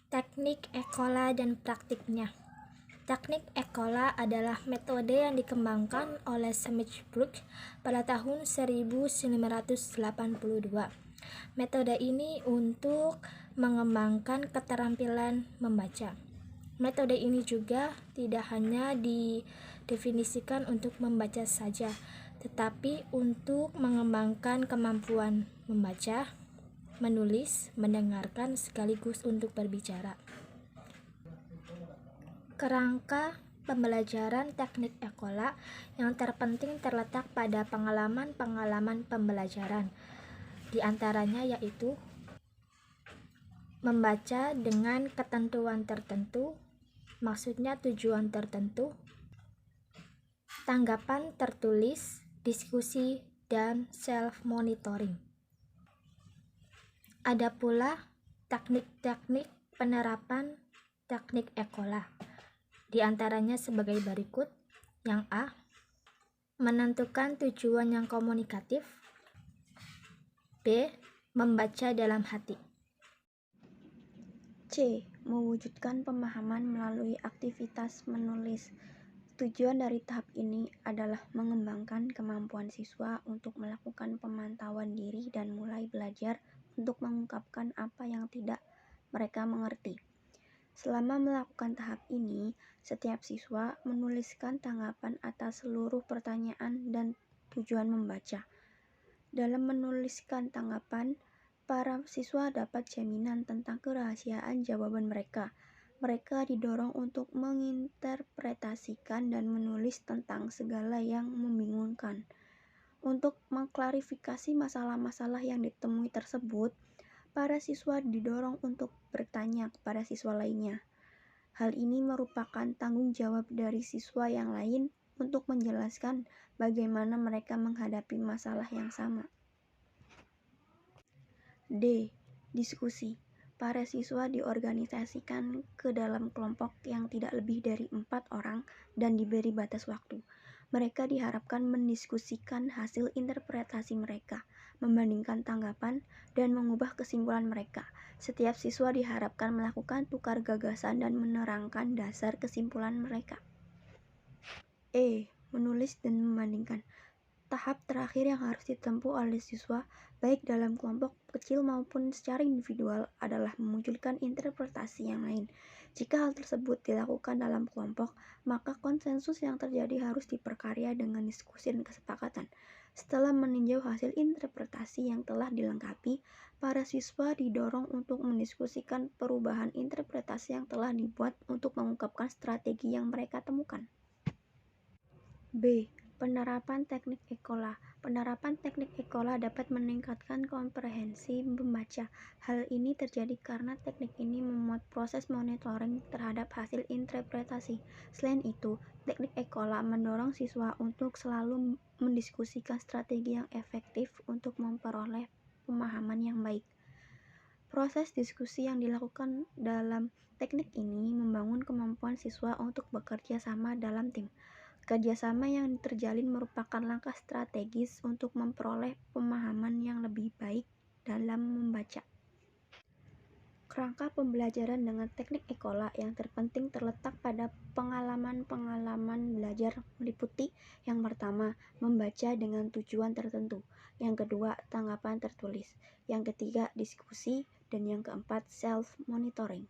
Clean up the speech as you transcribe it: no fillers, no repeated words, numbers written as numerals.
Teknik Ekola dan praktiknya. Teknik Ekola adalah metode yang dikembangkan oleh Smith-Brooks pada tahun 1982. Metode ini untuk mengembangkan keterampilan membaca. Metode ini juga tidak hanya didefinisikan untuk membaca saja, tetapi untuk mengembangkan kemampuan membaca, menulis, mendengarkan, sekaligus untuk berbicara. Kerangka pembelajaran teknik Ekola yang terpenting terletak pada pengalaman-pengalaman pembelajaran. Di antaranya yaitu membaca dengan ketentuan tertentu, maksudnya tujuan tertentu, tanggapan tertulis, diskusi, dan self-monitoring. Ada pula teknik-teknik penerapan teknik Ekola. Di antaranya sebagai berikut. Yang A, menentukan tujuan yang komunikatif. B, membaca dalam hati. C, mewujudkan pemahaman melalui aktivitas menulis. Tujuan dari tahap ini adalah mengembangkan kemampuan siswa untuk melakukan pemantauan diri dan mulai belajar untuk mengungkapkan apa yang tidak mereka mengerti. Selama melakukan tahap ini, setiap siswa menuliskan tanggapan atas seluruh pertanyaan dan tujuan membaca. Dalam menuliskan tanggapan, para siswa dapat jaminan tentang kerahasiaan jawaban mereka. Mereka didorong untuk menginterpretasikan dan menulis tentang segala yang membingungkan. Untuk mengklarifikasi masalah-masalah yang ditemui tersebut, para siswa didorong untuk bertanya kepada siswa lainnya. Hal ini merupakan tanggung jawab dari siswa yang lain untuk menjelaskan bagaimana mereka menghadapi masalah yang sama. D. Diskusi. Para siswa diorganisasikan ke dalam kelompok yang tidak lebih dari 4 orang dan diberi batas waktu. Mereka diharapkan mendiskusikan hasil interpretasi mereka, membandingkan tanggapan, dan mengubah kesimpulan mereka. Setiap siswa diharapkan melakukan tukar gagasan dan menerangkan dasar kesimpulan mereka. E. Menulis dan membandingkan. Tahap terakhir yang harus ditempuh oleh siswa, baik dalam kelompok kecil maupun secara individual, adalah memunculkan interpretasi yang lain. Jika hal tersebut dilakukan dalam kelompok, maka konsensus yang terjadi harus diperkarya dengan diskusi dan kesepakatan. Setelah meninjau hasil interpretasi yang telah dilengkapi, para siswa didorong untuk mendiskusikan perubahan interpretasi yang telah dibuat untuk mengungkapkan strategi yang mereka temukan. B. Penerapan teknik Ekola. Penerapan teknik Ekola dapat meningkatkan komprehensi membaca. Hal ini terjadi karena teknik ini memuat proses monitoring terhadap hasil interpretasi. Selain itu, teknik Ekola mendorong siswa untuk selalu mendiskusikan strategi yang efektif untuk memperoleh pemahaman yang baik. Proses diskusi yang dilakukan dalam teknik ini membangun kemampuan siswa untuk bekerja sama dalam tim. Kerjasama yang terjalin merupakan langkah strategis untuk memperoleh pemahaman yang lebih baik dalam membaca. Kerangka pembelajaran dengan teknik Ekola yang terpenting terletak pada pengalaman-pengalaman belajar meliputi: yang pertama, membaca dengan tujuan tertentu; yang kedua, tanggapan tertulis; yang ketiga, diskusi; dan yang keempat, self-monitoring.